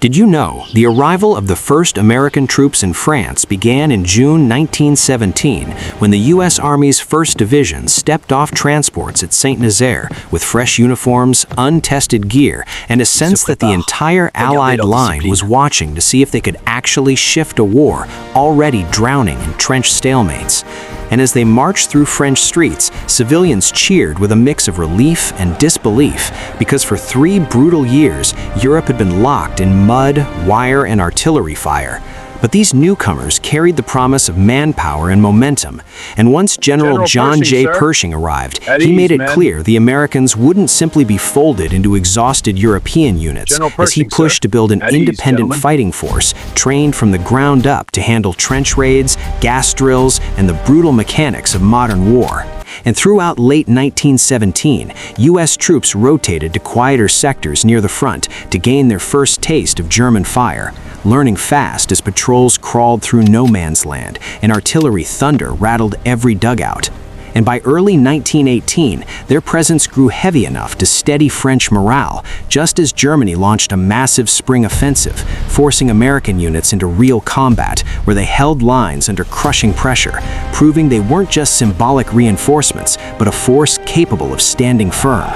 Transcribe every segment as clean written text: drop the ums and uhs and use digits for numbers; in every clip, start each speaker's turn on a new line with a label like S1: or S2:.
S1: Did you know the arrival of the first American troops in France began in June 1917 when the U.S. Army's 1st Division stepped off transports at Saint-Nazaire with fresh uniforms, untested gear, and a sense that the entire Allied line was watching to see if they could actually shift a war already drowning in trench stalemates. And as they marched through French streets, civilians cheered with a mix of relief and disbelief because for 3 brutal years, Europe had been locked in mud, wire, and artillery fire. But these newcomers carried the promise of manpower and momentum. And once General John J. Pershing arrived, he made it clear the Americans wouldn't simply be folded into exhausted European units as he pushed to build an independent fighting force trained from the ground up to handle trench raids, gas drills, and the brutal mechanics of modern war. And throughout late 1917, U.S. troops rotated to quieter sectors near the front to gain their first taste of German fire, learning fast as patrols crawled through no man's land and artillery thunder rattled every dugout. And by early 1918, their presence grew heavy enough to steady French morale, just as Germany launched a massive spring offensive, forcing American units into real combat, where they held lines under crushing pressure, proving they weren't just symbolic reinforcements, but a force capable of standing firm.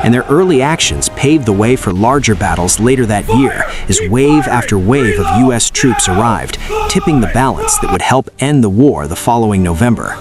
S1: And their early actions paved the way for larger battles later that year, as wave after wave of U.S. troops arrived, tipping the balance that would help end the war the following November.